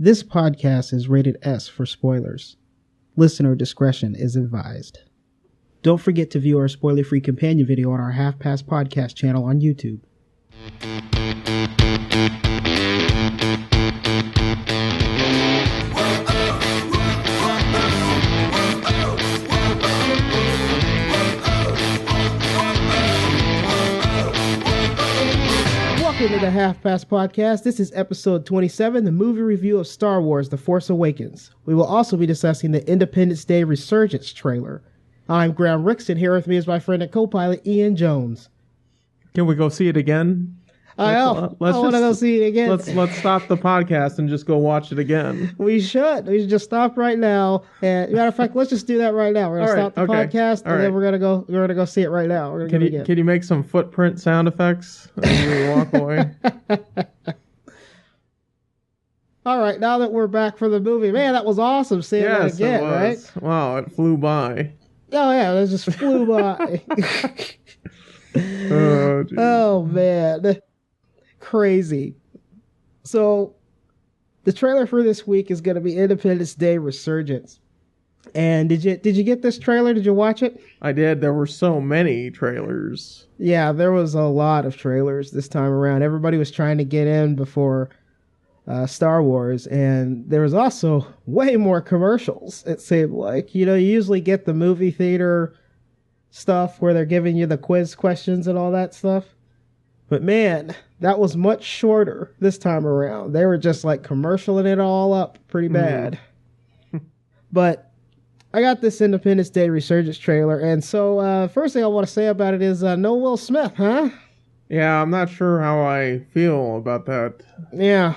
This podcast is rated S for spoilers. Listener discretion is advised. Don't forget to view our spoiler-free companion video on our Half Past Podcast channel on YouTube. Welcome to the Half Past Podcast. This is episode 27, the movie review of Star Wars: The Force Awakens. We will also be discussing the Independence Day Resurgence trailer. I'm Graham Rixon. Here with me is my friend and co-pilot Ian Jones. Can we go see it again? I want to go see it again. Let's stop the podcast and just go watch it again. We should just stop right now. And matter of fact, let's just do that right now. We're gonna stop the podcast, and then we're gonna go see it right now. Can you make some footprint sound effects as we walk away? All right, now that we're back from the movie, man, that was awesome seeing that again, right? Wow, it flew by. Oh yeah, it just flew by. Oh man. Crazy. So the trailer for this week is going to be Independence Day Resurgence. And did you get this trailer? Did you watch it? I did. There were so many trailers. Yeah, there was a lot of trailers this time around. Everybody was trying to get in before Star Wars, and there was also way more commercials, it seemed like. You know, you usually get the movie theater stuff where they're giving you the quiz questions and all that stuff. But man, that was much shorter this time around. They were just like commercialing it all up pretty bad. But I got this Independence Day Resurgence trailer, and so first thing I want to say about it is no Will Smith, huh? Yeah, I'm not sure how I feel about that. Yeah.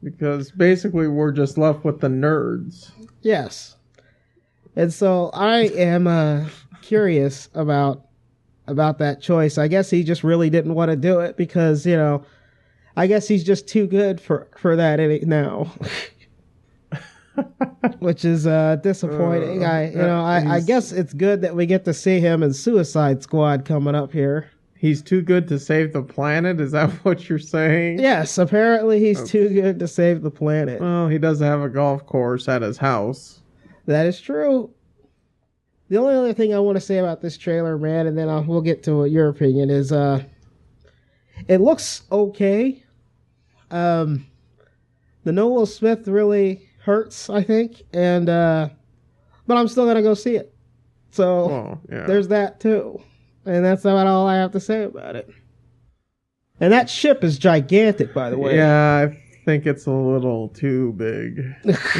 Because basically we're just left with the nerds. Yes. And so I am curious about that choice. I guess he just really didn't want to do it because, you know, I guess he's just too good for that now. Which is disappointing. I guess it's good that we get to see him in Suicide Squad coming up here. He's too good to save the planet? Is that what you're saying? Yes, apparently he's too good to save the planet. Well, he does have a golf course at his house. That is true. The only other thing I want to say about this trailer, man, and then we'll get to your opinion, is it looks okay. The no Will Smith really hurts, I think, and but I'm still gonna go see it. So There's that too, and that's about all I have to say about it. And that ship is gigantic, by the way. Yeah, I think it's a little too big,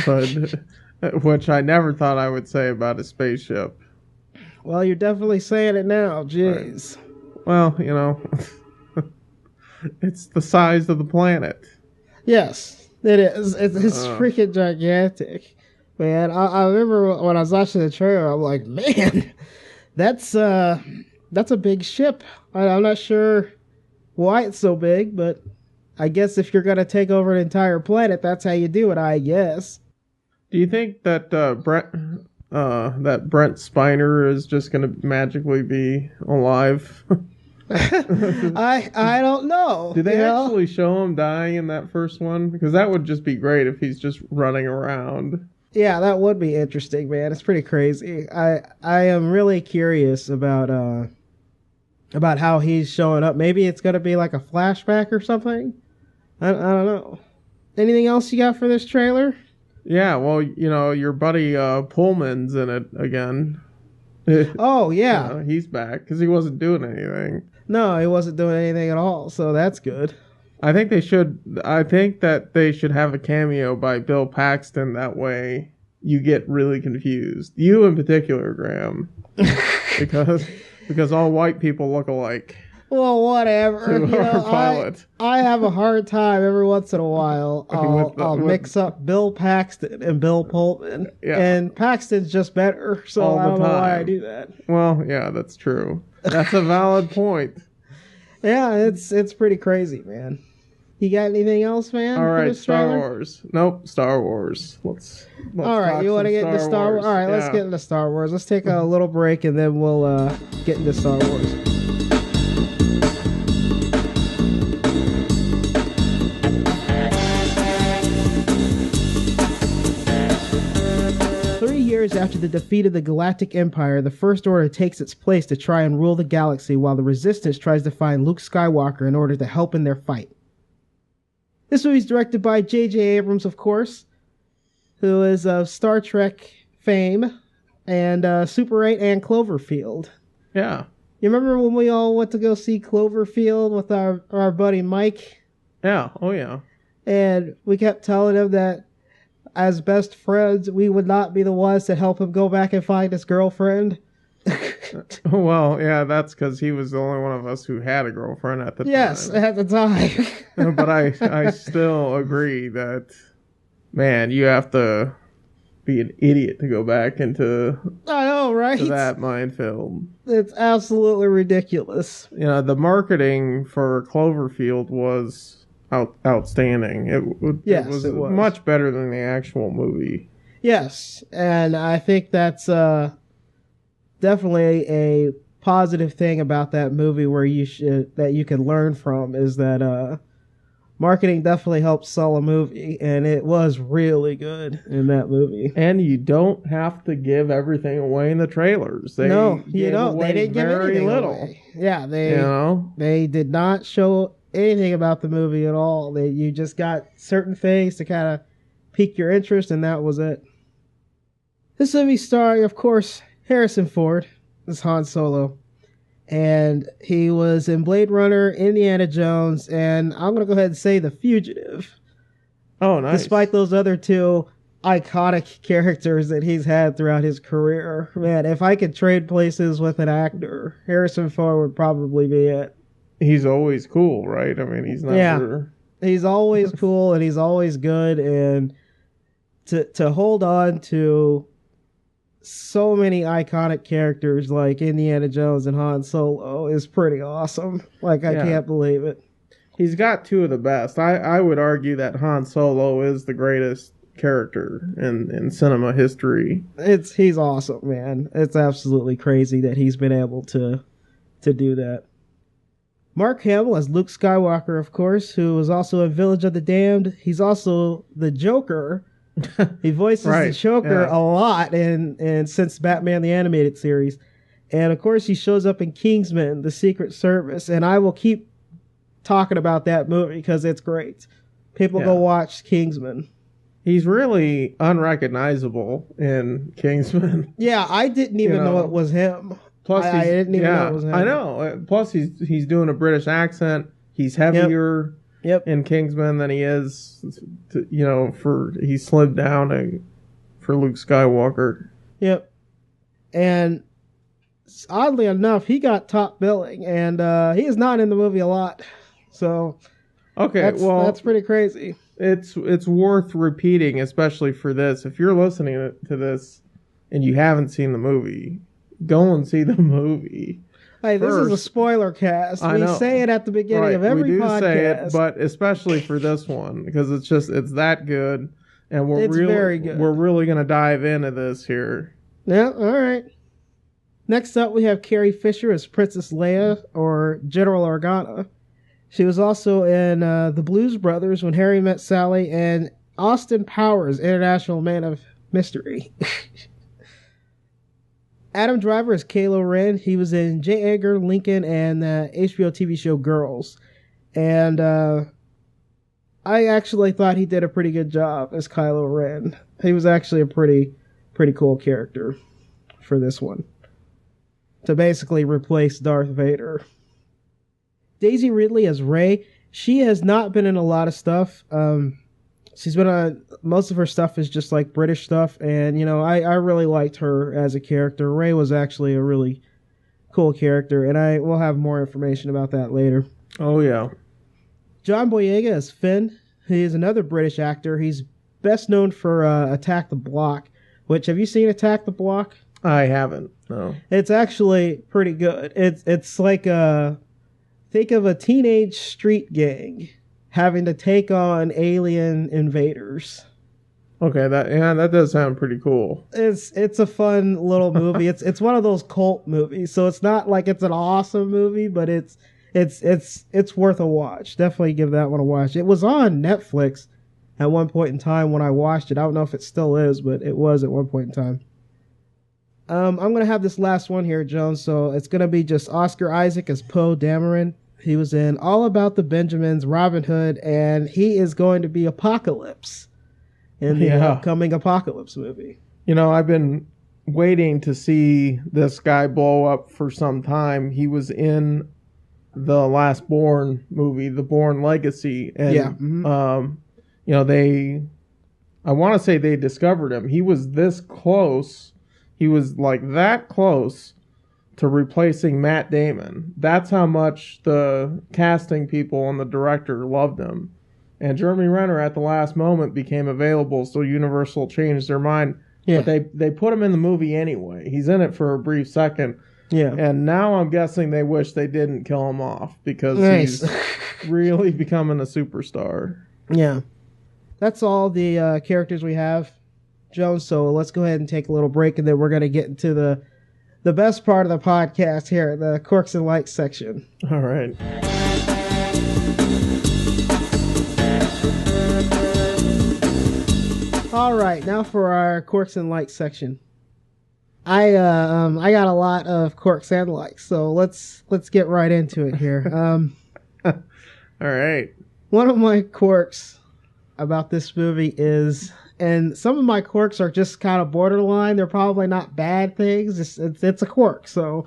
but which I never thought I would say about a spaceship. Well, you're definitely saying it now. Jeez. Right. Well, you know, it's the size of the planet. Yes, it is. It's freaking gigantic. Man, I remember when I was watching the trailer, I'm like, man, that's a big ship. I'm not sure why it's so big, but I guess if you're going to take over an entire planet, that's how you do it, I guess. Do you think that Brent Spiner is just going to magically be alive? I don't know. Did they actually show him dying in that first one? Because that would just be great if he's just running around. Yeah, that would be interesting, man. It's pretty crazy. I am really curious about how he's showing up. Maybe it's going to be like a flashback or something. I don't know. Anything else you got for this trailer? Yeah, well, you know, your buddy Pullman's in it again. Oh, yeah. You know, he's back because he wasn't doing anything. No, he wasn't doing anything at all, so that's good. I think that they should have a cameo by Bill Paxton. That way you get really confused. You in particular, Graham. because all white people look alike. Well, whatever. I have a hard time every once in a while. I'll mix up Bill Paxton and Bill Pullman. Yeah. And Paxton's just better, so I don't know why I do that. Well, yeah, that's true. That's a valid point. Yeah, it's pretty crazy, man. You got anything else, man? All right, Star Wars. Nope, Star Wars. Let's all right, you want to get into Star Wars? All right, let's get into Star Wars. Let's take a little break, and then we'll get into Star Wars. years after the defeat of the Galactic Empire, the First Order takes its place to try and rule the galaxy while the Resistance tries to find Luke Skywalker in order to help in their fight. This movie is directed by J.J. Abrams, of course, who is of Star Trek fame and Super 8 and Cloverfield. Yeah. You remember when we all went to go see Cloverfield with our buddy Mike? Yeah. Oh, yeah. And we kept telling him that as best friends, we would not be the ones to help him go back and find his girlfriend. Well, yeah, that's because he was the only one of us who had a girlfriend at the time. Yes, at the time. But I still agree that, man, you have to be an idiot to go back into I know, right? to that minefield. It's absolutely ridiculous. You know, the marketing for Cloverfield was outstanding. It was much better than the actual movie. Yes, and I think that's definitely a positive thing about that movie where that you can learn from is that marketing definitely helps sell a movie, and it was really good in that movie. And you don't have to give everything away in the trailers. No, you don't. They didn't give anything little. Away. Yeah, they did not show anything about the movie at all. You just got certain things to kind of pique your interest, and that was it. This movie starring, of course, Harrison Ford as Han Solo. And he was in Blade Runner, Indiana Jones, and I'm going to go ahead and say The Fugitive. Oh, nice. Despite those other two iconic characters that he's had throughout his career. Man, if I could trade places with an actor, Harrison Ford would probably be it. He's always cool, right? I mean, he's never... Yeah, he's always cool, and he's always good, and to hold on to so many iconic characters like Indiana Jones and Han Solo is pretty awesome. Like, I can't believe it. He's got two of the best. I would argue that Han Solo is the greatest character in cinema history. He's awesome, man. It's absolutely crazy that he's been able to do that. Mark Hamill as Luke Skywalker, of course, who was also in Village of the Damned. He's also the Joker. He voices the Joker a lot and since Batman the Animated Series. And of course he shows up in Kingsman, The Secret Service, and I will keep talking about that movie because it's great. People go watch Kingsman. He's really unrecognizable in Kingsman. Yeah, I didn't even know it was him. Plus, I didn't even know it was him. I know. Plus, he's doing a British accent. He's heavier. Yep. In Kingsman than he is, he slimmed down for Luke Skywalker. Yep. And oddly enough, he got top billing, and he is not in the movie a lot. So, that's pretty crazy. It's worth repeating, especially for this. If you're listening to this and you haven't seen the movie, go and see the movie. Hey, this is a spoiler cast. We say it at the beginning of every podcast. Say it, but especially for this one, because it's that good, and very good. We're really going to dive into this here. Yeah, all right. Next up, we have Carrie Fisher as Princess Leia, or General Organa. She was also in The Blues Brothers, When Harry Met Sally, and Austin Powers, International Man of Mystery. Adam Driver is Kylo Ren. He was in J. Edgar Lincoln and the HBO TV show Girls. And I actually thought he did a pretty good job as Kylo Ren. He was actually a pretty cool character for this one, to basically replace Darth Vader. Daisy Ridley as Rey. She has not been in a lot of stuff. She's been on, most of her stuff is just like British stuff, and I really liked her as a character. Rey was actually a really cool character, and I will have more information about that later. Oh yeah. John Boyega as Finn. He is another British actor. He's best known for Attack the Block, which, have you seen Attack the Block? I haven't, no. It's actually pretty good. It's like think of a teenage street gang having to take on alien invaders. Okay, that does sound pretty cool. It's a fun little movie. It's one of those cult movies, so it's not like it's an awesome movie, but it's worth a watch. Definitely give that one a watch. It was on Netflix at one point in time when I watched it. I don't know if it still is, but it was at one point in time. I'm going to have this last one here, Jones. So it's going to be just Oscar Isaac as Poe Dameron. He was in All About the Benjamins, Robin Hood, and he is going to be Apocalypse in the upcoming Apocalypse movie. You know, I've been waiting to see this guy blow up for some time. He was in the last Bourne movie, The Bourne Legacy, and you know, I want to say they discovered him. He was this close. He was like that close to replacing Matt Damon. That's how much the casting people and the director loved him. And Jeremy Renner at the last moment became available, so Universal changed their mind. Yeah. But they put him in the movie anyway. He's in it for a brief second. Yeah. And now I'm guessing they wish they didn't kill him off because he's really becoming a superstar. Yeah. That's all the characters we have, Jones. So let's go ahead and take a little break, and then we're going to get into the best part of the podcast here, the Quirks and Likes section. All right. All right, now for our Quirks and Likes section. I got a lot of quirks and likes, so let's get right into it here. All right. One of my quirks about this movie is, and some of my quirks are just kind of borderline. They're probably not bad things. It's a quirk, so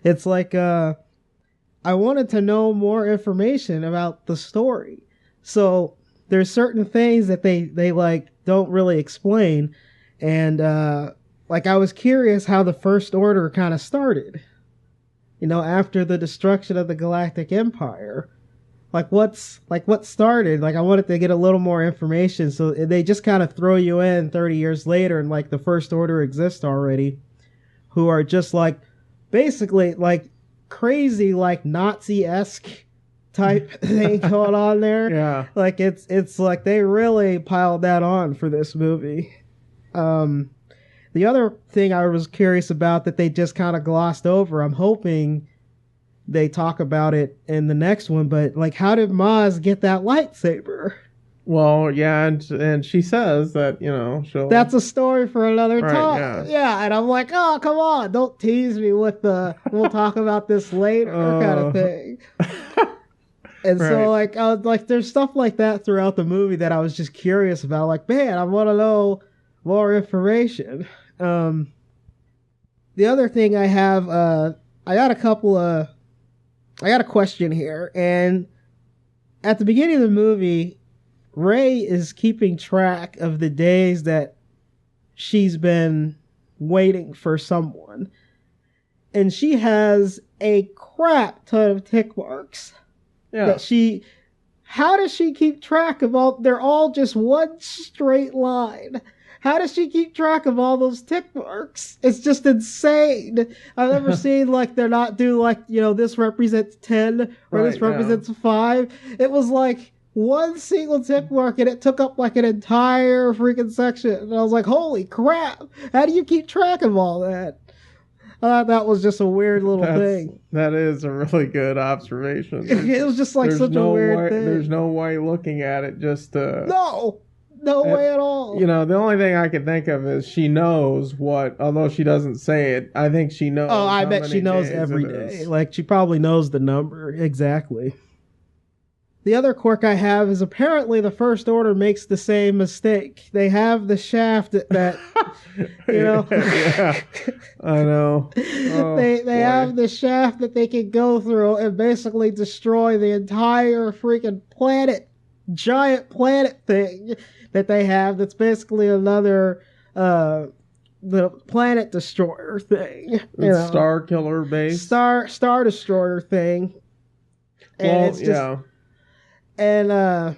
it's like I wanted to know more information about the story. So there's certain things that they like don't really explain, and like I was curious how the First Order kind of started. You know, after the destruction of the Galactic Empire. What started? Like, I wanted to get a little more information, so they just kind of throw you in 30 years later, and like the First Order exists already, who are just like basically like crazy, like Nazi-esque type thing going on there. Yeah, like it's like they really piled that on for this movie. The other thing I was curious about that they just kind of glossed over, I'm hoping they talk about it in the next one, but like, how did Maz get that lightsaber? Well, yeah, and she says that, you know, that's a story for another time. Yeah, and I'm like, oh, come on, don't tease me with the we'll talk about this later kind of thing. And so like, I was like, there's stuff like that throughout the movie that I was just curious about. Like, man, I want to know more information. The other thing I have, I got a question here, and at the beginning of the movie, Rey is keeping track of the days that she's been waiting for someone, and she has a crap ton of tick marks. Yeah. How does she keep track of all? They're all just one straight line. How does she keep track of all those tick marks? It's just insane. I've never seen like they're not do like, you know, this represents 10 or this represents 5. It was like one single tick mark and it took up like an entire freaking section. And I was like, holy crap. How do you keep track of all that? That was just a weird little thing. That is a really good observation. It was just like such a weird thing. There's no way looking at it just No way at all. You know, the only thing I can think of is she knows what, although she doesn't say it, I think she knows. Oh, I bet she knows every day. Like, she probably knows the number. Exactly. The other quirk I have is apparently the First Order makes the same mistake. They have the shaft that you know. Yeah, I know. Oh, they have the shaft that they can go through and basically destroy the entire freaking planet, giant planet thing that they have. That's basically another the planet destroyer thing. Star Killer base. Star Destroyer thing. And it's just, and I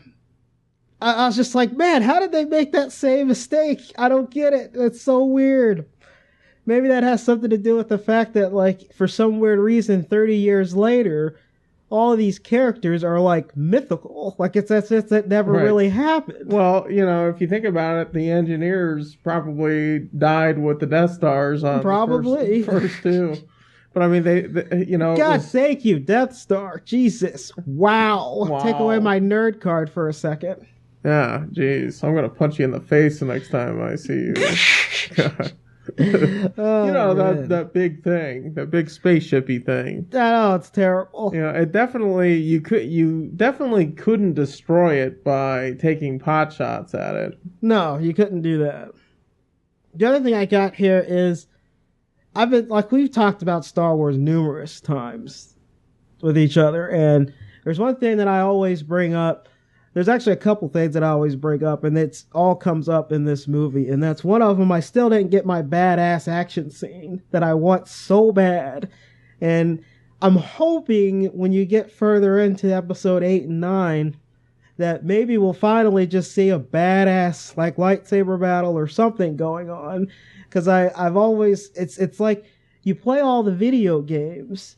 was just like, man, how did they make that same mistake? I don't get it. It's so weird. Maybe that has something to do with the fact that, like, for some weird reason, 30 years later, all of these characters are, like, mythical. Like, it never really happened. Well, you know, if you think about it, the engineers probably died with the Death Stars on the first two. But I mean, they you know. God, thank you, Death Star. Jesus. Wow. Take away my nerd card for a second. Yeah, jeez. I'm going to punch you in the face the next time I see you. that big thing, that big spaceshipy thing. I know, it's terrible. It definitely you definitely couldn't destroy it by taking pot shots at it. No, you couldn't do that. The other thing I got here is we've talked about Star Wars numerous times with each other, and there's one thing that I always bring up. There's actually a couple things that I always bring up, and it's all comes up in this movie, and that's one of them. I still didn't get my badass action scene that I want so bad, and I'm hoping when you get further into episode 8 and 9 that maybe we'll finally just see a badass like lightsaber battle or something going on, because I've always it's like you play all the video games,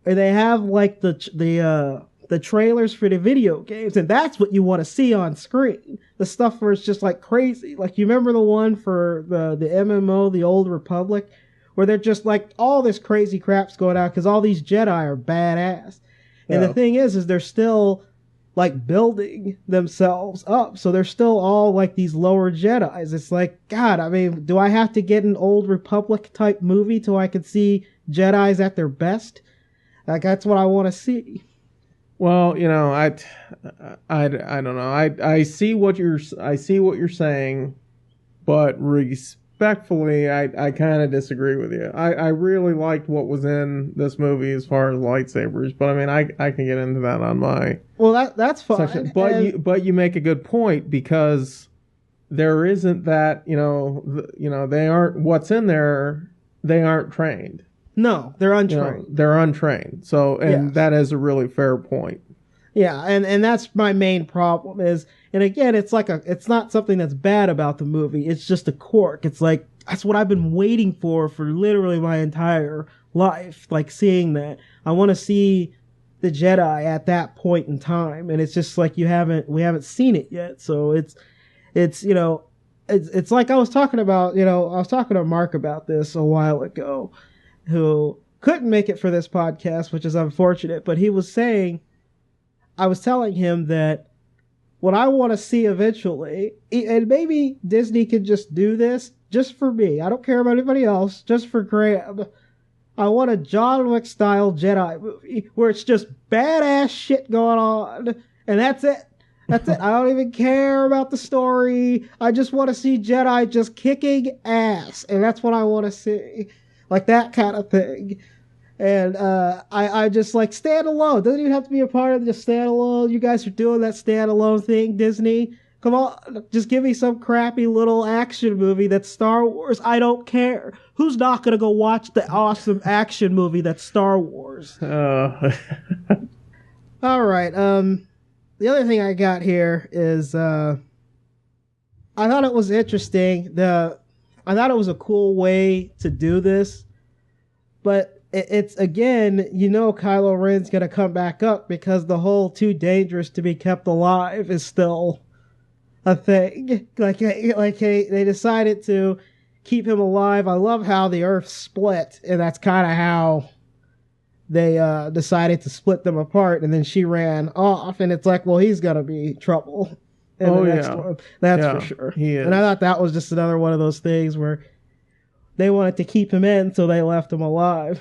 and they have like the trailers for the video games, and that's what you want to see on screen. The stuff where it's just like crazy. Like, you remember the one for the MMO, the Old Republic, where they're just like, all this crazy crap's going on because all these Jedi are badass. And the thing is they're still like building themselves up. So they're still all like these lower Jedis. It's like, God, I mean, do I have to get an Old Republic type movie till I can see Jedis at their best? Like, that's what I want to see. Well, I don't know. I see what you're saying, but respectfully, I kind of disagree with you. I really liked what was in this movie as far as lightsabers, but I mean, I can get into that on my that's fine. section. But you make a good point, because there isn't that they aren't what's in there. They aren't trained. No, they're untrained. They're untrained. So, and that is a really fair point. Yeah, and that's my main problem is, and again, it's not something that's bad about the movie. It's just a quirk. It's like, that's what I've been waiting for literally my entire life. Like, seeing that. I want to see the Jedi at that point in time, and it's just like we haven't seen it yet. So it's like I was talking about, I was talking to Mark about this a while ago, who couldn't make it for this podcast, which is unfortunate, but he was saying, I was telling him that what I want to see eventually, and maybe Disney could just do this just for me, I don't care about anybody else, just for Graham, I want a John Wick style Jedi movie where it's just badass shit going on, and that's it. That's it. I don't even care about the story. I just want to see Jedi just kicking ass, and that's what I want to see. Like, that kind of thing. And I just like standalone. Doesn't even have to be a part of the standalone. You guys are doing that standalone thing, Disney. Come on, just give me some crappy little action movie that's Star Wars. I don't care. Who's not gonna go watch the awesome action movie that's Star Wars? All right. The other thing I got here is I thought it was interesting. I thought it was a cool way to do this, but it's again, Kylo Ren's gonna come back up because the whole too dangerous to be kept alive is still a thing. Like they decided to keep him alive. I love how the Earth split, and that's kind of how they decided to split them apart. And then she ran off, and it's like, well, he's gonna be trouble. One. That's for sure. He is. And I thought that was just another one of those things where they wanted to keep him in, so they left him alive.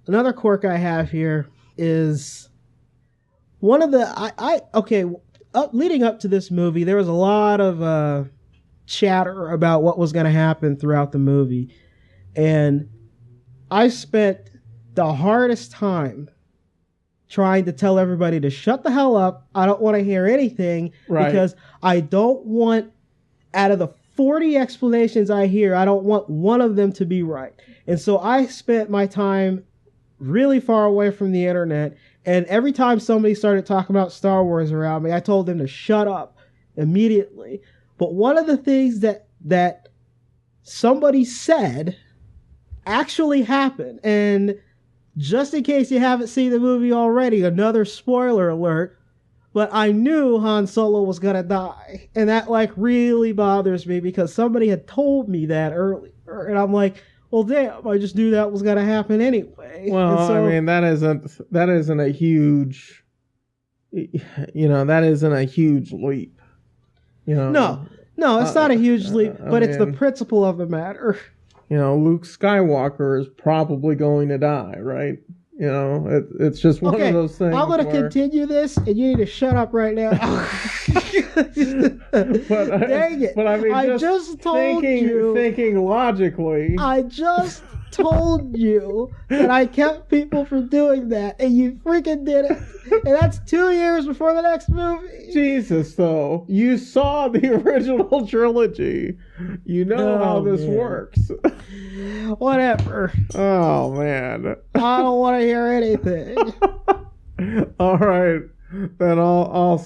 Another quirk I have here is one of the leading up to this movie, there was a lot of chatter about what was going to happen throughout the movie, and I spent the hardest time trying to tell everybody to shut the hell up. I don't want to hear anything, because I don't want, out of the 40 explanations I hear, I don't want one of them to be right. And so I spent my time really far away from the internet, and every time somebody started talking about Star Wars around me, I told them to shut up immediately. But one of the things that somebody said actually happened, and just in case you haven't seen the movie already, another spoiler alert, but I knew Han Solo was gonna die. And that really bothers me, because somebody had told me that earlier. And I'm like, well, damn, I just knew that was gonna happen anyway. Well, so, I mean, that isn't a huge, that isn't a huge leap. No, it's not a huge leap, but it's the principle of the matter. Luke Skywalker is probably going to die, right? It's just one of those things. I'm going to continue this, and you need to shut up right now. Dang it! But I mean, I just told you. Thinking logically. I just told you that I kept people from doing that, and you freaking did it. And that's 2 years before the next movie. Jesus, though. You saw the original trilogy. You know how this works. Whatever. Oh, man. I don't want to hear anything. All right. Then I'll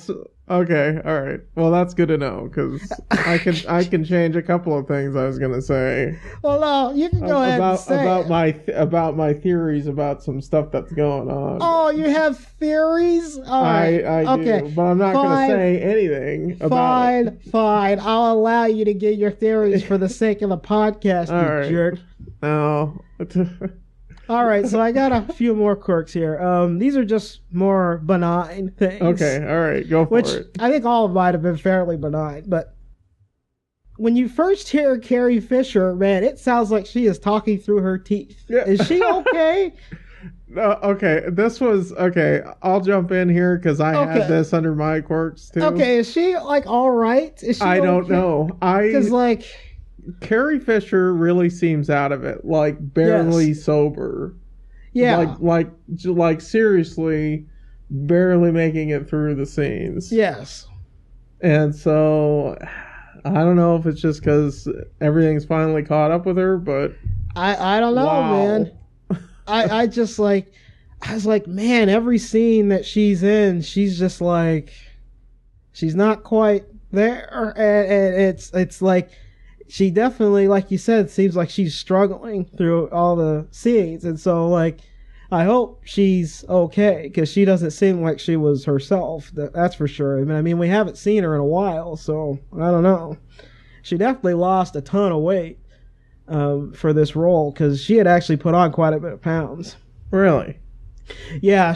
okay, all right. Well, that's good to know, because I can change a couple of things I was gonna say. Well, no, you can go ahead and say about my theories about some stuff that's going on. Oh, you have theories? All right. I do, but I'm not gonna say anything about it. Fine. I'll allow you to get your theories for the sake of the podcast, you jerk. No. All right, so I got a few more quirks here. These are just more benign things. Okay, all right, go for it. Which I think all of mine have been fairly benign, but when you first hear Carrie Fisher, man, it sounds like she is talking through her teeth. Yeah. Is she okay? Okay, I'll jump in here because I had this under my quirks too. Okay, is she all right? Is she I don't know. Because Carrie Fisher really seems out of it, barely sober. Yeah. Like seriously, barely making it through the scenes. Yes. And so, I don't know if it's just because everything's finally caught up with her, but... I don't know, man. I just I was like, man, every scene that she's in, she's just she's not quite there. And it's like... She definitely, like you said, seems like she's struggling through all the scenes. And so, I hope she's okay, because she doesn't seem like she was herself. That's for sure. I mean, we haven't seen her in a while, so I don't know. She definitely lost a ton of weight for this role, because she had actually put on quite a bit of pounds. Really? Yeah,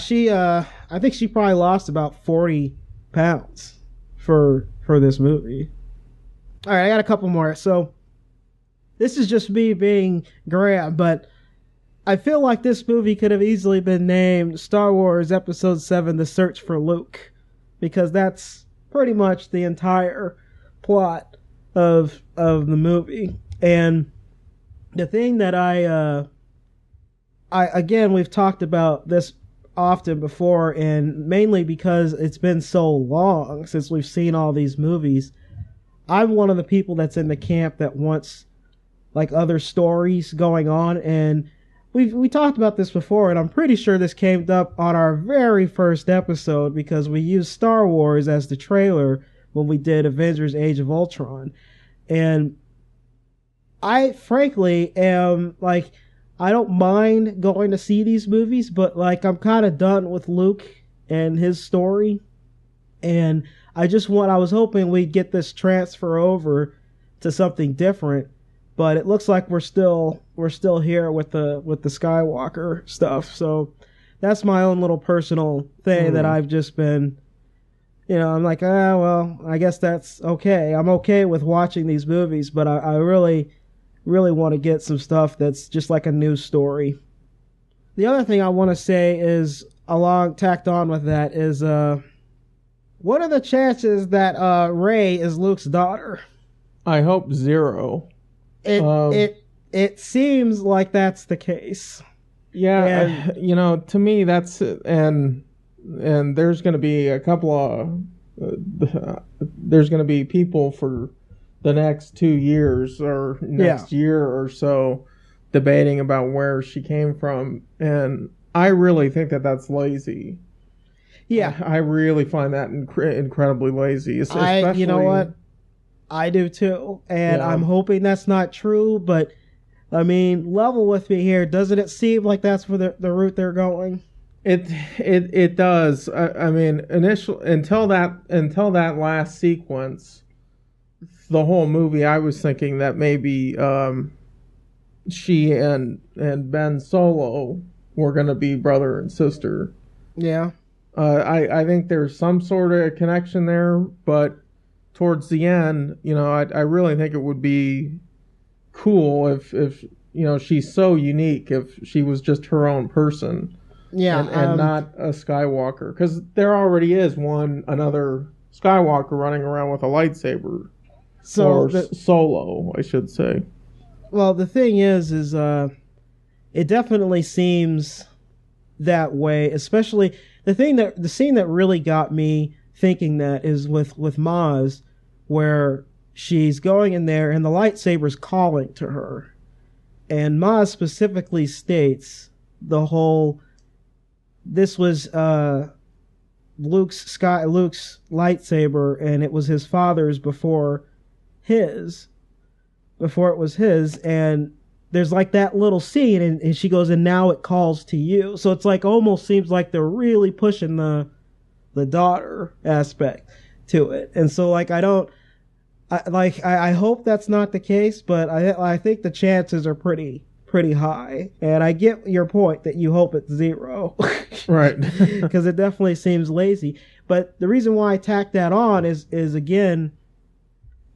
I think she probably lost about 40 pounds for this movie. All right, I got a couple more. So, this is just me being Graham, but I feel like this movie could have easily been named Star Wars Episode 7, The Search for Luke, because that's pretty much the entire plot of the movie. And the thing that I again, we've talked about this often before, and mainly because it's been so long since we've seen all these movies, I'm one of the people that's in the camp that wants other stories going on, and we talked about this before, and I'm pretty sure this came up on our very first episode, because we used Star Wars as the trailer when we did Avengers Age of Ultron. And I frankly am I don't mind going to see these movies, but I'm kind of done with Luke and his story, and I was hoping we'd get this transfer over to something different, but it looks like we're still here with the Skywalker stuff. So that's my own little personal thing that I've just been, I'm like, well, I guess that's okay. I'm okay with watching these movies, but I really, really want to get some stuff that's just like a new story. The other thing I want to say is, tacked on with that is, what are the chances that Rey is Luke's daughter? I hope 0. It seems like that's the case. Yeah, to me that's and there's going to be a couple of there's going to be people for the next 2 years or next year or so debating about where she came from, and I really think that that's lazy. Yeah, I really find that incredibly lazy. Especially, you know what? I do too, and I'm hoping that's not true. But I mean, level with me here. Doesn't it seem like that's where the route they're going? It does. I mean, until that last sequence, the whole movie, I was thinking that maybe she and Ben Solo were going to be brother and sister. Yeah. I think there's some sort of connection there, but towards the end, I really think it would be cool if she's so unique if she was just her own person. Yeah. And not a Skywalker. Because there already is another Skywalker running around with a lightsaber. Or Solo, I should say. Well, the thing is it definitely seems that way, especially the scene that really got me thinking that is with Maz, where she's going in there and the lightsaber's calling to her. And Maz specifically states this was Luke's lightsaber, and it was his father's before it was his, and there's like that little scene, and she goes, and now it calls to you. So it's like almost seems like they're really pushing the daughter aspect to it. And so like I hope that's not the case, but I think the chances are pretty high. And I get your point that you hope it's 0. Right. Because it definitely seems lazy. But the reason why I tack that on is again,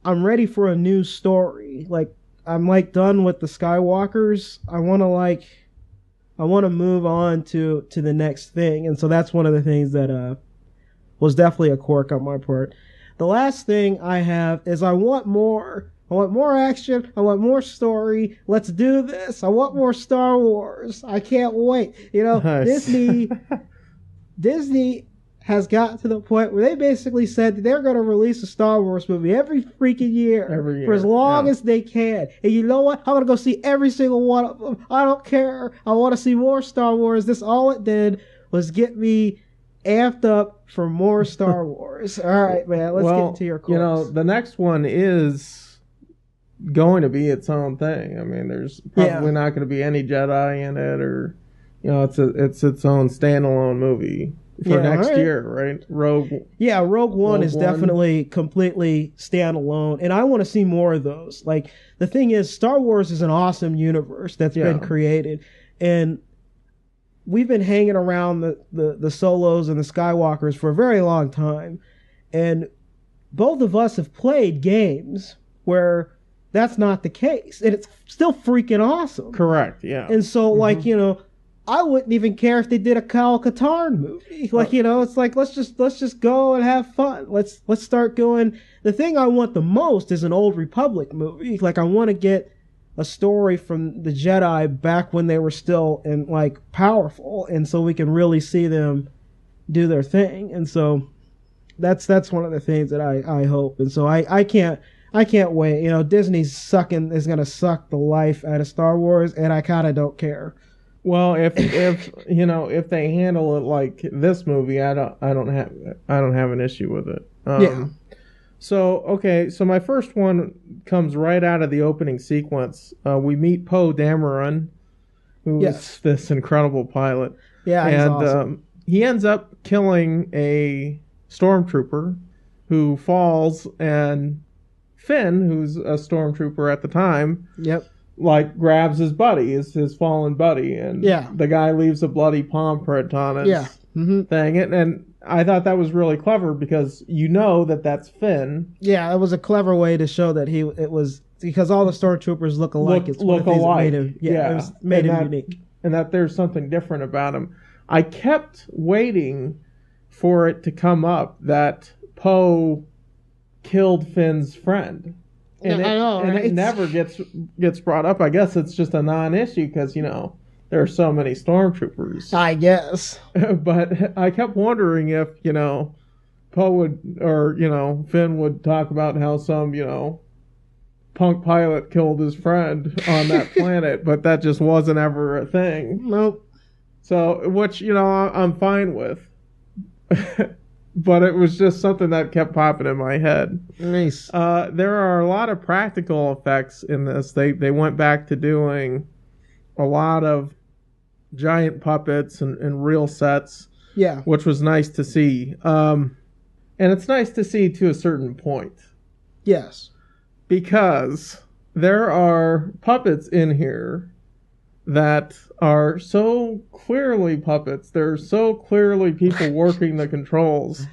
I'm ready for a new story. Like, I'm like done with the Skywalkers. I want to move on to the next thing. And so that's one of the things that was definitely a quirk on my part. The last thing I have is I want more action. I want more story. Let's do this. I want more Star Wars. I can't wait. Nice. Disney has gotten to the point where they basically said that they're going to release a Star Wars movie every freaking year. For as long as they can. And you know what? I'm going to go see every single one of them. I don't care. I want to see more Star Wars. This all it did was get me amped up for more Star Wars. All right, man. Let's get into your course. The next one is going to be its own thing. I mean, there's probably not going to be any Jedi in it, or it's its own standalone movie for next year, right? Rogue One is definitely completely standalone, and I want to see more of those. Like, the thing is, Star Wars is an awesome universe that's been created, and we've been hanging around the Solos and the Skywalkers for a very long time, and both of us have played games where that's not the case, and it's still freaking awesome. Correct, yeah. And so, I wouldn't even care if they did a Kyle Katarn movie. It's like let's just go and have fun. Let's start going. The thing I want the most is an Old Republic movie. Like, I want to get a story from the Jedi back when they were still powerful, and so we can really see them do their thing. And so that's one of the things that I hope. And so I can't wait. Disney's is gonna suck the life out of Star Wars, and I kind of don't care. Well, if they handle it like this movie, I don't have an issue with it. So my first one comes right out of the opening sequence. We meet Poe Dameron, who is this incredible pilot. Yeah, and he's awesome. He ends up killing a stormtrooper who falls, and Finn, who's a stormtrooper at the time, grabs his buddy, his fallen buddy, and the guy leaves a bloody palm print on his thing. And I thought that was really clever, because that's Finn. Yeah, it was a clever way to show that it was, because all the stormtroopers look alike. Look alike. It made him unique. And that there's something different about him. I kept waiting for it to come up that Poe killed Finn's friend. And I know, and right? it never gets brought up. I guess it's just a non-issue because, there are so many stormtroopers. I guess. But I kept wondering if, Poe would, or, Finn would talk about how some, punk pilot killed his friend on that planet, but that just wasn't ever a thing. Nope. So, which, I'm fine with. But it was just something that kept popping in my head. Nice. There are a lot of practical effects in this. They went back to doing a lot of giant puppets and real sets. Yeah. Which was nice to see. And it's nice to see to a certain point. Yes. Because there are puppets in here that are so clearly puppets. They're so clearly people working the controls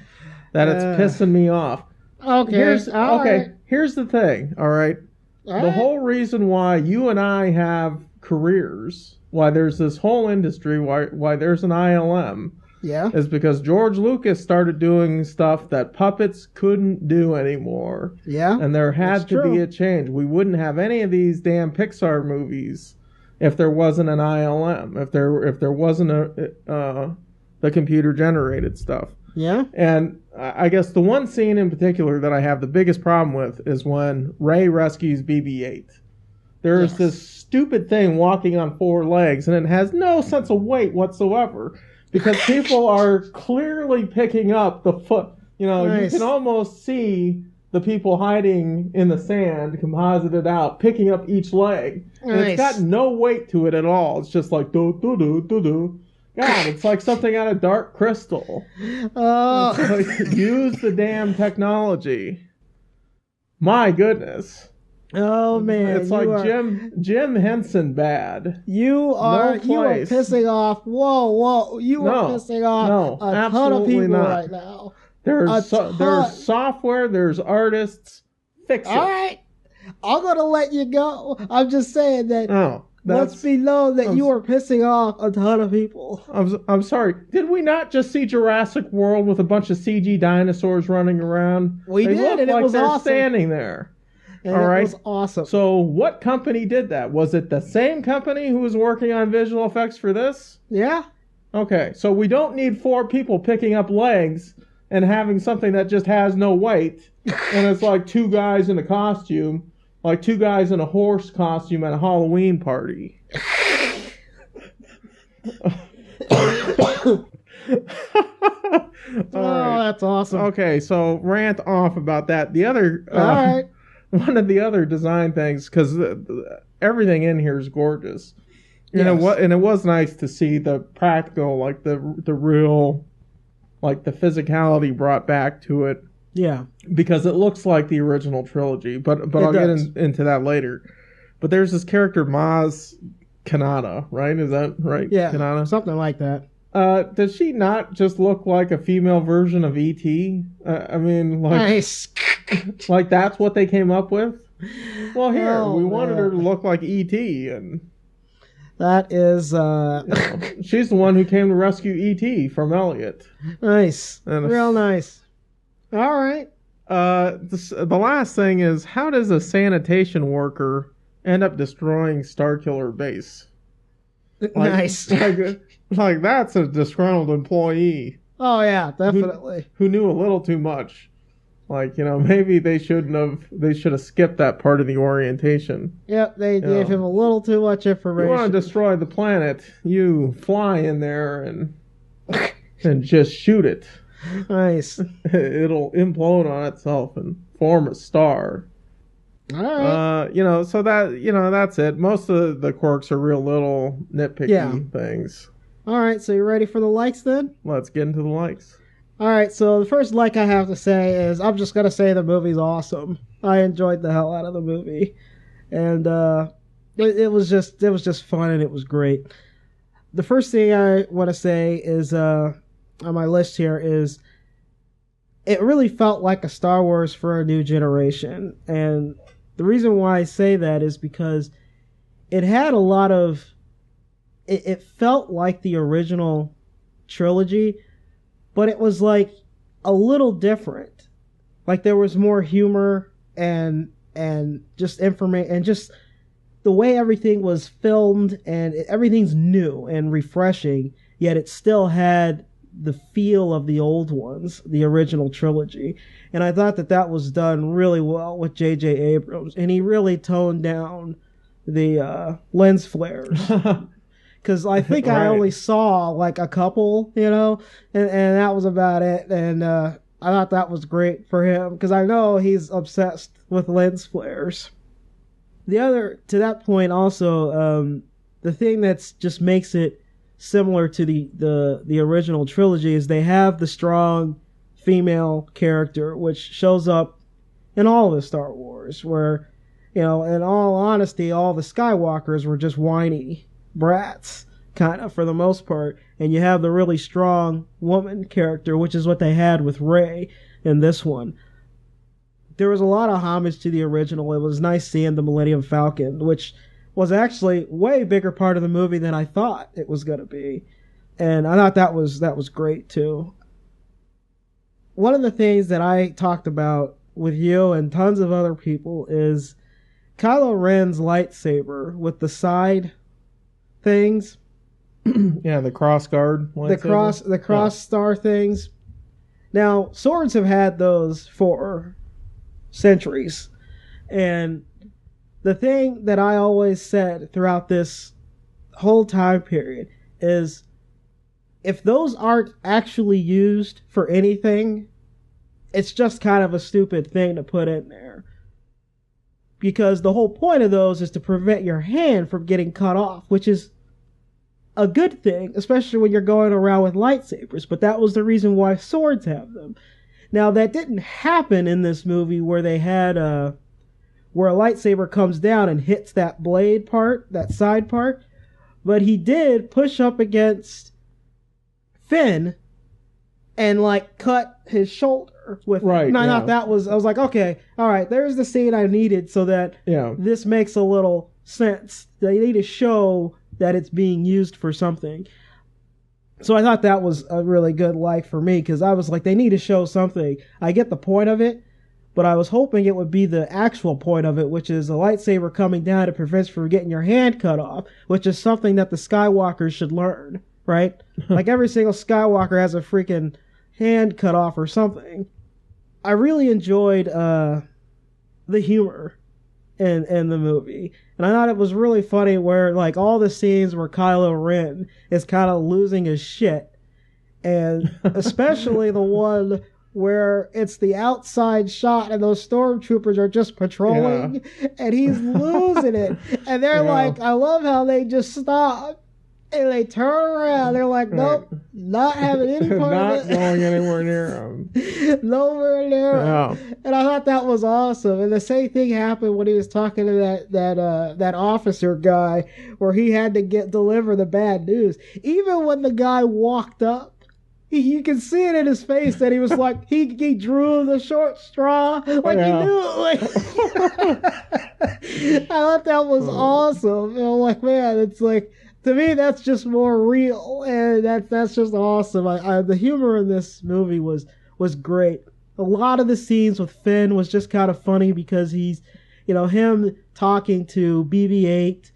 that it's pissing me off. Okay. Here's the thing, all right? The whole reason why you and I have careers, why there's this whole industry, why there's an ILM, is because George Lucas started doing stuff that puppets couldn't do anymore. Yeah. And there had to be a change. We wouldn't have any of these damn Pixar movies if there wasn't an ILM, if there wasn't the computer generated stuff. Yeah. And I guess the one scene in particular that I have the biggest problem with is when Rey rescues BB-8. There's this stupid thing walking on 4 legs, and it has no sense of weight whatsoever. Because people are clearly picking up the foot. You know, you can almost see the people hiding in the sand, composited out, picking up each leg. And it's got no weight to it at all. It's just like, do-do-do-do-do. God, it's like something out of Dark Crystal. Oh. Like, use the damn technology. My goodness. Oh man, it's like Jim Henson bad. You are pissing off. Whoa! You are pissing off a ton of people right now. There's software. There's artists. Fix it. All right, I'm gonna let you go. I'm just saying that. Let's be known that you are pissing off a ton of people. I'm sorry. Did we not just see Jurassic World with a bunch of CG dinosaurs running around? We did, and it was awesome. Standing there. And it was awesome. So what company did that? Was it the same company who was working on visual effects for this? Yeah. Okay, so we don't need 4 people picking up legs and having something that just has no weight. And it's like 2 guys in a costume, like 2 guys in a horse costume at a Halloween party. That's awesome. Okay, so rant off about that. The other... all right. One of the other design things, because everything in here is gorgeous, and it was nice to see the practical, like the real, like the physicality brought back to it. Yeah, because it looks like the original trilogy, but I'll get into that later. But there's this character Maz Kanata, right? Is that right? Yeah, Kanata? Something like that. Does she not just look like a female version of E.T.? I mean, like, nice. Like that's what they came up with? Well, here, we wanted her to look like E.T. and that is... she's the one who came to rescue E.T. from Elliot. Nice. Real nice. All right. The last thing is, how does a sanitation worker end up destroying Starkiller Base? Nice. Like that's a disgruntled employee. Oh yeah, definitely. Who knew a little too much. Like, maybe they should have skipped that part of the orientation. Yep, they gave him a little too much information. You want to destroy the planet, you fly in there and just shoot it. Nice. It'll implode on itself and form a star. All right. So that's it. Most of the quirks are real little nitpicky things. All right, so you ready for the likes then? Let's get into the likes. All right, so the first like I have to say is I'm just going to say the movie's awesome. I enjoyed the hell out of the movie. And it was just fun and it was great. The first thing I want to say is on my list here is it really felt like a Star Wars for a new generation. And the reason why I say that is because it had a lot of... It felt like the original trilogy, but it was like a little different. Like there was more humor and just information and just the way everything was filmed and everything's new and refreshing, yet it still had the feel of the old ones, the original trilogy. And I thought that was done really well with J.J. Abrams, and he really toned down the lens flares. Because I think I only saw like a couple, and that was about it. And I thought that was great for him because I know he's obsessed with lens flares. To that point also, the thing that's just makes it similar to the original trilogy is they have the strong female character, which shows up in all of the Star Wars, where, in all honesty, all the Skywalkers were just whiny brats, kind of, for the most part. And you have the really strong woman character, which is what they had with Rey in this one. There was a lot of homage to the original. It was nice seeing the Millennium Falcon, which was actually way bigger part of the movie than I thought it was going to be. And I thought that was great too. One of the things that I talked about with you and tons of other people is Kylo Ren's lightsaber with the side things. Yeah, the cross guard lightsaber. The cross star things. Now, swords have had those for centuries. And the thing that I always said throughout this whole time period is, if those aren't actually used for anything, it's just kind of a stupid thing to put in there. Because the whole point of those is to prevent your hand from getting cut off, which is a good thing, especially when you're going around with lightsabers. But that was the reason why swords have them. Now, that didn't happen in this movie where they had where a lightsaber comes down and hits that blade part, that side part. But he did push up against Finn and like cut his shoulder with right. And I thought that was, I was like, okay, all right, there's the scene I needed so that this makes a little sense. They need to show that it's being used for something. So I thought that was a really good like for me, because I was like, they need to show something. I get the point of it, but I was hoping it would be the actual point of it, which is a lightsaber coming down to prevent you from getting your hand cut off, which is something that the Skywalkers should learn, right? Like every single Skywalker has a freaking hand cut off or something. I really enjoyed the humor in the movie. And I thought it was really funny where like all the scenes where Kylo Ren is kind of losing his shit. And especially the one where it's the outside shot and those stormtroopers are just patrolling and he's losing it. And they're like, I love how they just stop and they turn around. They're like, nope, not having any part not of it. Not going anywhere near them. Nowhere near him. And I thought that was awesome. And the same thing happened when he was talking to that officer guy where he had to deliver the bad news. Even when the guy walked up, you can see it in his face that he was like, he drew the short straw, like he knew it. Like, I thought that was awesome. And I'm like, man, it's like, to me, that's just more real, and that's just awesome. The humor in this movie was great. A lot of the scenes with Finn was just kind of funny because he's, him talking to BB-8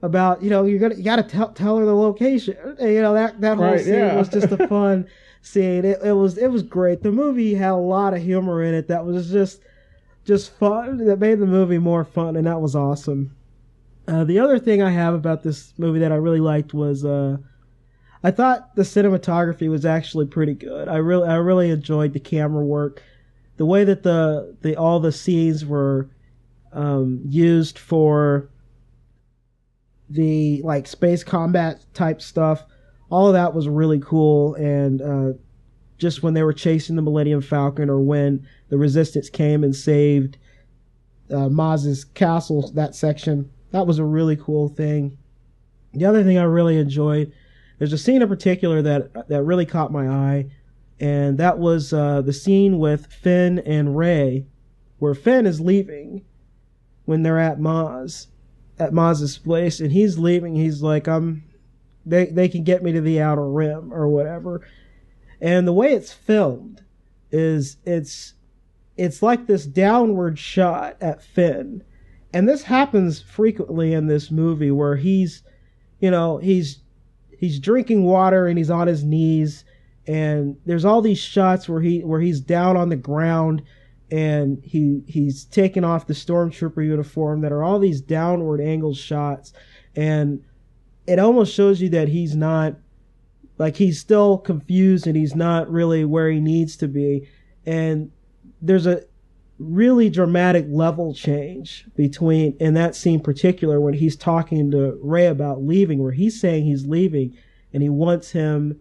about, you gotta tell her the location. And, that whole scene was just a fun scene. It was great. The movie had a lot of humor in it that was just fun. That made the movie more fun, and that was awesome. The other thing I have about this movie that I really liked was I thought the cinematography was actually pretty good. I really enjoyed the camera work, the way that all the scenes were used for the like space combat type stuff. All of that was really cool, and just when they were chasing the Millennium Falcon or when the Resistance came and saved Maz's castle, that section. That was a really cool thing. The other thing I really enjoyed, there's a scene in particular that really caught my eye, and that was the scene with Finn and Rey, where Finn is leaving when they're at Maz's place, and he's leaving. He's like, they can get me to the Outer Rim or whatever. And the way it's filmed is it's like this downward shot at Finn. And this happens frequently in this movie where he's drinking water and he's on his knees, and there's all these shots where he's down on the ground and he's taking off the stormtrooper uniform that are all these downward angled shots, and it almost shows you that he's not, like, he's still confused and he's not really where he needs to be. And there's a really dramatic level change in that scene particular when he's talking to Rey about leaving, where he's saying he's leaving and he wants her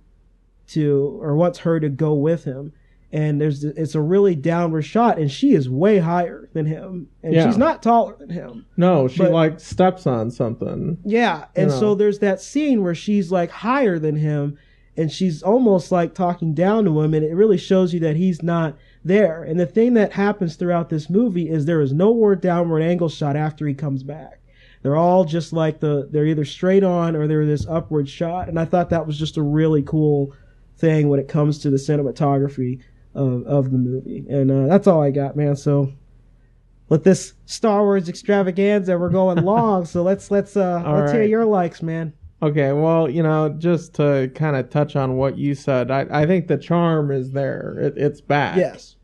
to go with him. And it's a really downward shot, and she is way higher than him, and she's not taller than him. No, she like steps on something. Yeah, and so there's that scene where she's like higher than him, and she's almost like talking down to him, and it really shows you that he's not there. And the thing that happens throughout this movie is there is no more downward angle shot after he comes back. they're all just like they're either straight on or they're this upward shot. And I thought that was just a really cool thing when it comes to the cinematography of the movie. And that's all I got, man. So with this Star Wars extravaganza, we're going long. So let's hear your likes, man. Okay, well, just to kind of touch on what you said, I think the charm is there. It's back. Yes.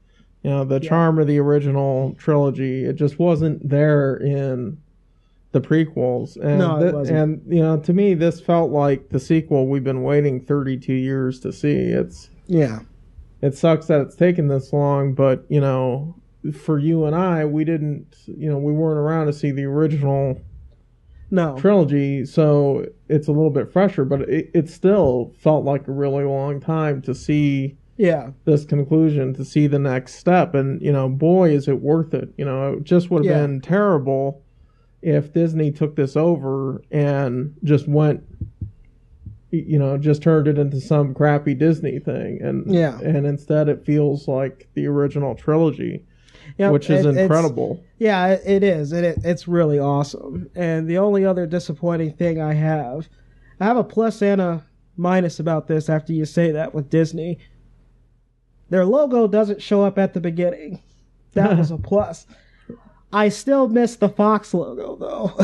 The charm of the original trilogy, it just wasn't there in the prequels. And no, it wasn't. And, to me, this felt like the sequel we've been waiting 32 years to see. It sucks that it's taken this long, but, for you and I, we didn't, we weren't around to see the original trilogy, so it's a little bit fresher, but it still felt like a really long time to see this conclusion, to see the next step. And, boy, is it worth it. It just would have been terrible if Disney took this over and just went, just turned it into some crappy Disney thing. And instead it feels like the original trilogy. Which is incredible. It is. It's really awesome. And the only other disappointing thing I have a plus and a minus about this after you say that with Disney. Their logo doesn't show up at the beginning. That was a plus. I still miss the Fox logo, though.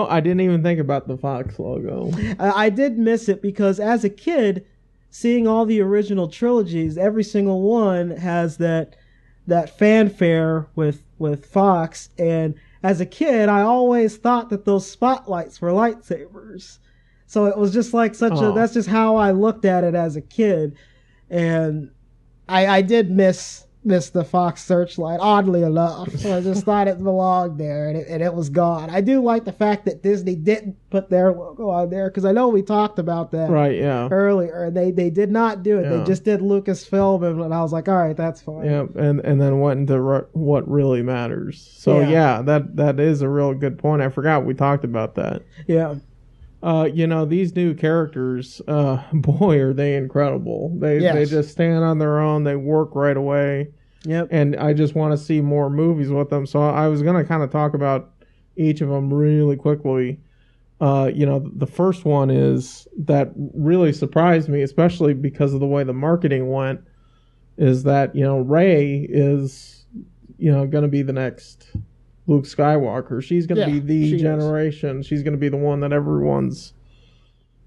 I didn't even think about the Fox logo. I did miss it because as a kid, seeing all the original trilogies, every single one has that fanfare with Fox, and as a kid I always thought that those spotlights were lightsabers, so it was just like that's just how I looked at it as a kid. And I did miss the Fox searchlight, oddly enough. So I just thought it belonged there, and it was gone. I do like the fact that Disney didn't put their logo on there, because I know we talked about that earlier. They did not do it. They just did Lucasfilm, and I was like, all right, that's fine. Yeah, and then went into what really matters. So that is a real good point. I forgot we talked about that. Yeah. These new characters, boy, are they incredible. They just stand on their own. They work right away. Yep. And I just want to see more movies with them. So I was going to kind of talk about each of them really quickly. The first one is that really surprised me, especially because of the way the marketing went, is that, Rey is, going to be the next Luke Skywalker. She's going to be the generation. She's going to be the one that everyone's,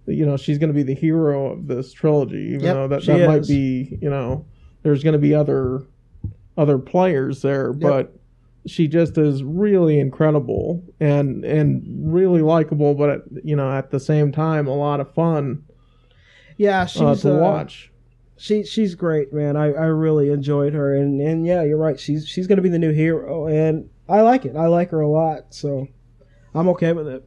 she's going to be the hero of this trilogy, even though that might be, there's going to be other players there, but she just is really incredible and really likable, but at the same time, a lot of fun. Yeah, she's to watch. She's great, man. I really enjoyed her, and yeah, you're right. She's going to be the new hero, and I like it. I like her a lot, so I'm okay with it.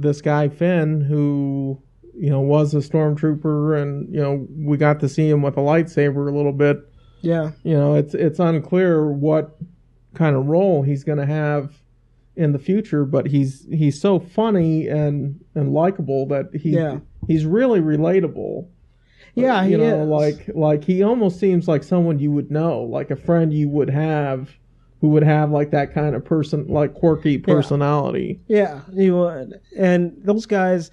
This guy Finn, who was a stormtrooper, and we got to see him with a lightsaber a little bit. Yeah. It's unclear what kind of role he's going to have in the future, but he's so funny and likable that he's really relatable. Yeah, he is. Like he almost seems like someone you would know, like a friend you would have, who would have like that kind of person, like quirky personality. Yeah, he would. And those guys,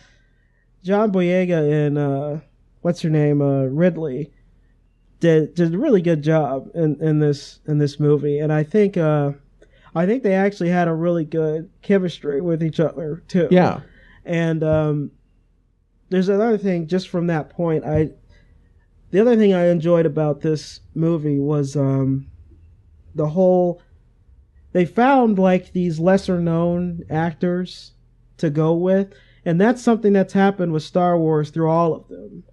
John Boyega and what's her name, Ridley, did a really good job in this movie. And I think they actually had a really good chemistry with each other too. Yeah. And there's another thing just from that point. The other thing I enjoyed about this movie was the whole. They found like these lesser known actors to go with, and that's something that's happened with Star Wars through all of them.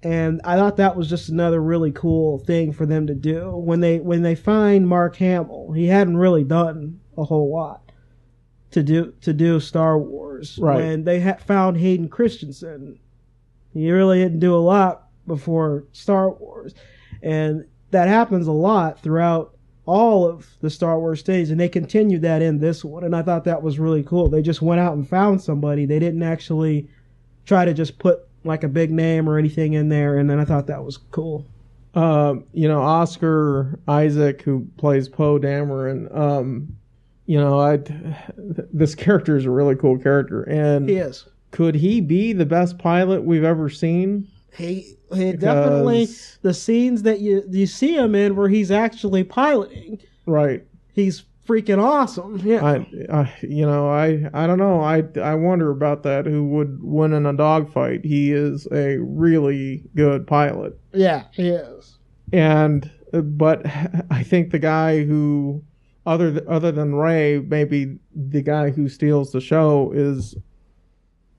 And I thought that was just another really cool thing for them to do. When they find Mark Hamill, he hadn't really done a whole lot to do Star Wars. Right. When they found Hayden Christensen, he really didn't do a lot before Star Wars. And that happens a lot throughout all of the Star Wars stage, and they continued that in this one, and I thought that was really cool. They just went out and found somebody. They didn't actually try to just put like a big name or anything in there, and then I thought that was cool. Oscar Isaac, who plays Poe Dameron, this character is a really cool character, and he is. Could he be the best pilot we've ever seen? He definitely, the scenes that you see him in where he's actually piloting, right? He's freaking awesome. Yeah. I don't know. I wonder about that. Who would win in a dogfight? He is a really good pilot. Yeah, he is. But I think the guy who, other than Ray, maybe the guy who steals the show is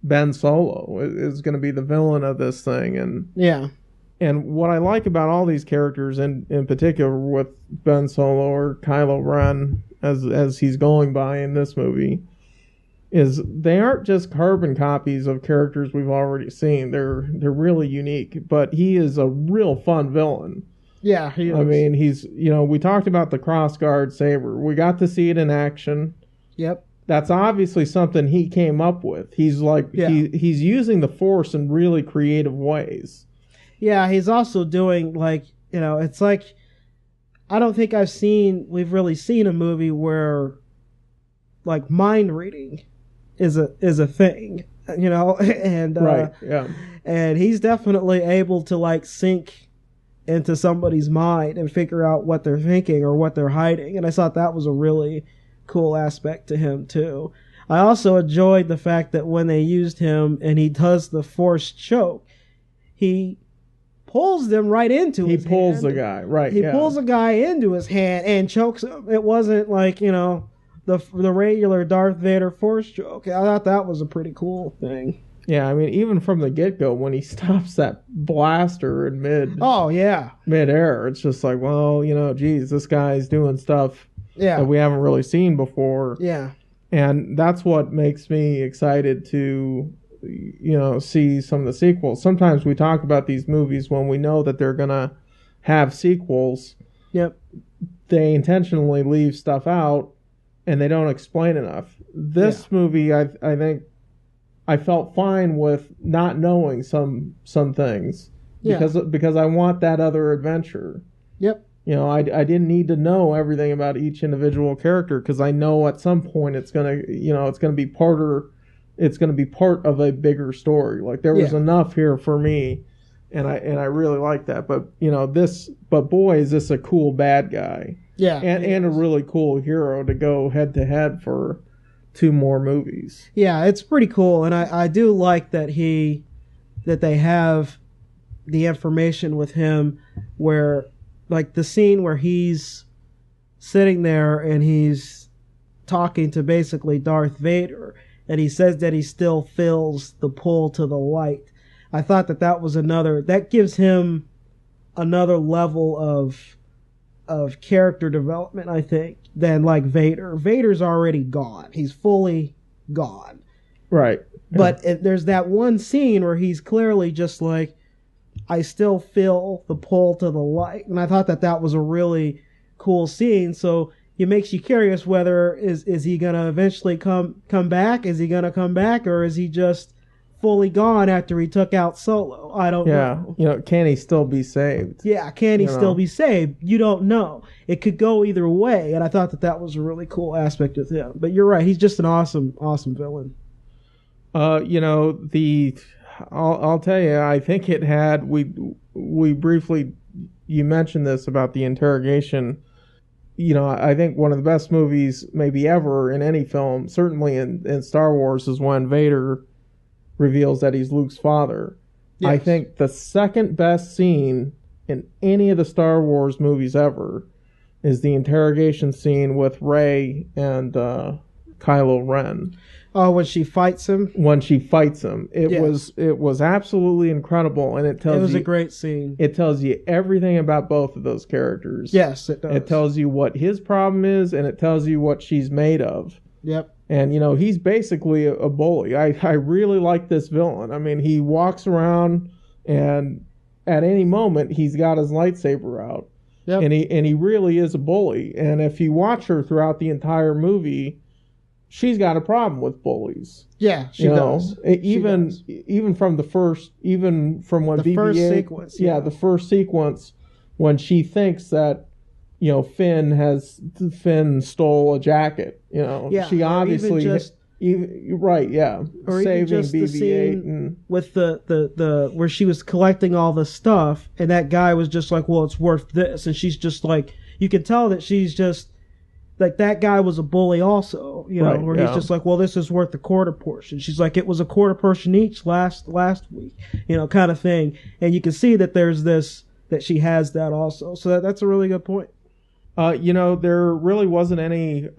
Ben Solo. Is going to be the villain of this thing, and yeah. And what I like about all these characters, in particular with Ben Solo or Kylo Ren, as he's going by in this movie, is they aren't just carbon copies of characters we've already seen. They're really unique. But he is a real fun villain. Yeah, he is. I mean, he's, we talked about the crossguard saber. We got to see it in action. Yep. That's obviously something he came up with. He's like, he's using the Force in really creative ways. Yeah, he's also doing, like, it's like, I don't think we've really seen a movie where, like, mind reading is a thing, and right, yeah. And he's definitely able to, like, sink into somebody's mind and figure out what they're thinking or what they're hiding, and I thought that was a really cool aspect to him too. I also enjoyed the fact that when they used him and he does the Force choke, he pulls them right into his hand. He pulls the guy, right. He pulls a guy into his hand and chokes him. It wasn't like, the regular Darth Vader Force choke. I thought that was a pretty cool thing. Yeah, I mean, even from the get-go, when he stops that blaster in mid-air, it's just like, well, geez, this guy's doing stuff that we haven't really seen before. Yeah. And that's what makes me excited to see some of the sequels. Sometimes we talk about these movies when we know that they're gonna have sequels. Yep. They intentionally leave stuff out and they don't explain enough. This movie, I think I felt fine with not knowing some things because I want that other adventure. Yep. I didn't need to know everything about each individual character because I know at some point it's gonna be part of a bigger story. Like there was enough here for me, and I really like that. But boy, is this a cool bad guy. Yeah, and a really cool hero to go head to head for 2 more movies. Yeah, it's pretty cool, and I do like that they have the information with him where, like, the scene where he's sitting there and he's talking to basically Darth Vader, and he says that he still feels the pull to the light. I thought that was that gives him another level of character development, I think, than like Vader. Vader's already gone. He's fully gone. Right. But there's that one scene where he's clearly just like, I still feel the pull to the light. And I thought that was a really cool scene. So it makes you curious whether is he going to eventually come back? Is he going to come back, or is he just fully gone after he took out Solo? I don't know. Can he still be saved? Yeah, can he still be saved? You don't know. It could go either way, and I thought that was a really cool aspect of him. But you're right, he's just an awesome villain. I'll tell you, I think it had, we briefly, you mentioned this about the interrogation. I think one of the best movies maybe ever in any film, certainly in Star Wars, is when Vader reveals that he's Luke's father. Yes. I think the second best scene in any of the Star Wars movies ever is the interrogation scene with Rey and Kylo Ren. Oh, when she fights him? When she fights him. It was absolutely incredible, and it was a great scene. It tells you everything about both of those characters. Yes, it does. It tells you what his problem is, and it tells you what she's made of. Yep. And, he's basically a bully. I really like this villain. I mean, he walks around, and at any moment, he's got his lightsaber out. Yep. And he really is a bully. And if you watch her throughout the entire movie, she's got a problem with bullies. Yeah, she does. Even from when BB-8, first sequence. Yeah, the first sequence, when she thinks that, Finn stole a jacket. She obviously right, yeah, or saving even just BB-8 the scene and with the where she was collecting all the stuff, and that guy was just like, well, it's worth this, and she's just like, you can tell that she's just like, that guy was a bully also, right, where he's just like, well, this is worth a quarter portion. She's like, it was a quarter portion each last week, kind of thing. And you can see that there's this, that she has that also. So that's a really good point. There really wasn't any,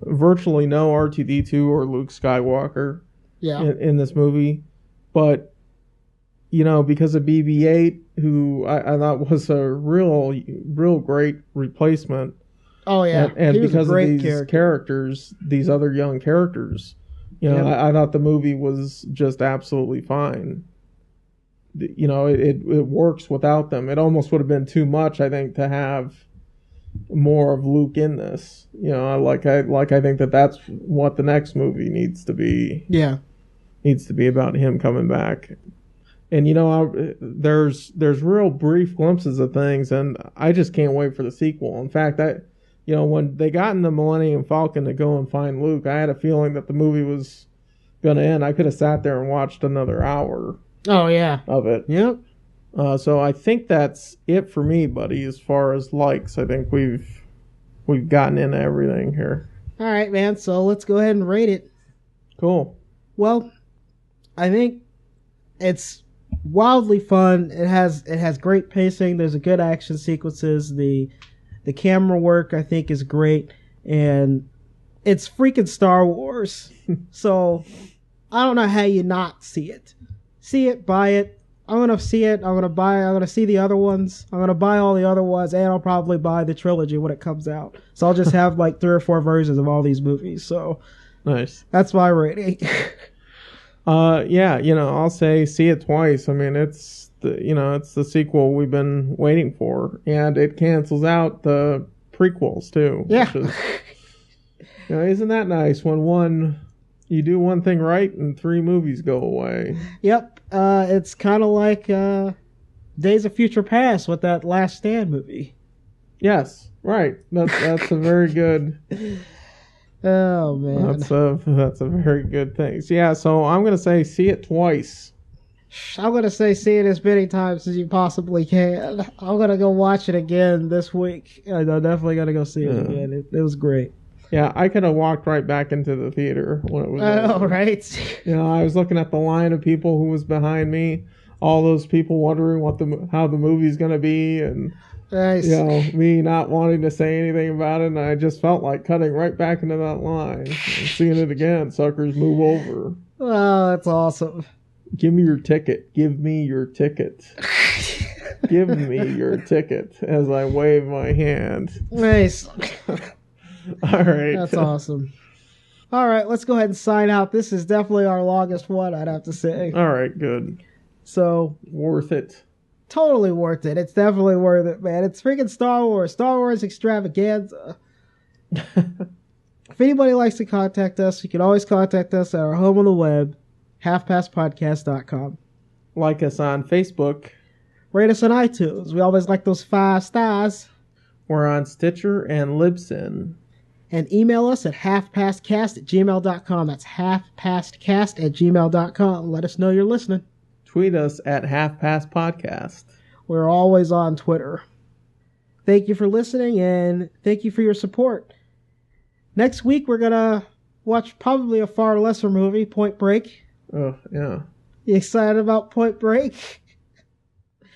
virtually no R2-D2 or Luke Skywalker in this movie. But, because of BB-8, who I thought was a real great replacement. Oh, yeah. And because of these characters, these other young characters, I thought the movie was just absolutely fine. It works without them. It almost would have been too much, I think, to have more of Luke in this. I think that's what the next movie needs to be. Yeah. Needs to be about him coming back. And there's real brief glimpses of things, and I just can't wait for the sequel. In fact, when they got in the Millennium Falcon to go and find Luke, I had a feeling that the movie was going to end. I could have sat there and watched another hour. Oh, yeah. Of it. Yep. So I think that's it for me, buddy, as far as likes. I think we've gotten into everything here. All right, man. So let's go ahead and rate it. Cool. Well, I think it's wildly fun. It has great pacing. There's a good action sequences. The camera work, I think, is great. And it's freaking Star Wars. So I don't know how you not see it. See it, buy it. I'm going to see it. I'm going to see the other ones. I'm going to buy all the other ones, and I'll probably buy the trilogy when it comes out. So I'll just have like 3 or 4 versions of all these movies. So nice. That's my rating. Yeah, I'll say see it twice. I mean, it's the sequel we've been waiting for, and it cancels out the prequels too. Yeah. Which is, isn't that nice when you do one thing right and 3 movies go away? Yep. It's kind of like Days of Future Past with that Last Stand movie. Yes, right. That's a very good. Oh man, that's a very good thing. So, yeah, so I'm gonna say see it twice. I'm gonna say see it as many times as you possibly can. I'm gonna go watch it again this week. I'm definitely gonna go see it again. It was great. Yeah, I could have walked right back into the theater when it was over. Right? I was looking at the line of people who was behind me, all those people wondering how the movie's going to be, and nice. Me not wanting to say anything about it, and I just felt like cutting right back into that line and seeing it again. Suckers, move over. Oh, that's awesome. Give me your ticket. Give me your ticket. Give me your ticket as I wave my hand. Nice. All right. That's awesome. All right, let's go ahead and sign out. This is definitely our longest one, I'd have to say. All right, good. So worth it. Totally worth it. It's definitely worth it, man. It's freaking Star Wars. Star Wars Extravaganza. If anybody likes to contact us, you can always contact us at our home on the web, halfpastpodcast.com. Like us on Facebook. Rate us on iTunes. We always like those 5 stars. We're on Stitcher and Libsyn. And email us at halfpastcast@gmail.com. That's halfpastcast@gmail.com. Let us know you're listening. Tweet us at halfpastpodcast. We're always on Twitter. Thank you for listening, and thank you for your support. Next week, we're going to watch probably a far lesser movie, Point Break. Oh, yeah. You excited about Point Break?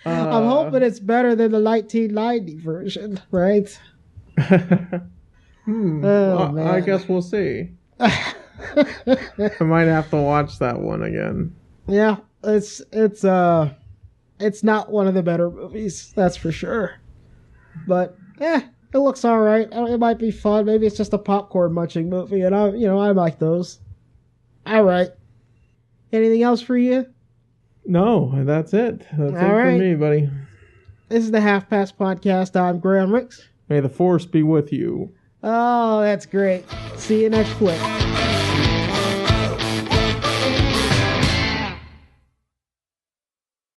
I'm hoping it's better than the 1990 version, right? Man. I guess we'll see. I might have to watch that one again. Yeah, it's not one of the better movies, that's for sure. But it looks all right. It might be fun. Maybe it's just a popcorn munching movie, and I like those. All right. Anything else for you? No, that's it. That's all it right. For me, buddy. This is the Half Past Podcast. I'm Graham Ricks. May the Force be with you. Oh, that's great. See you next week.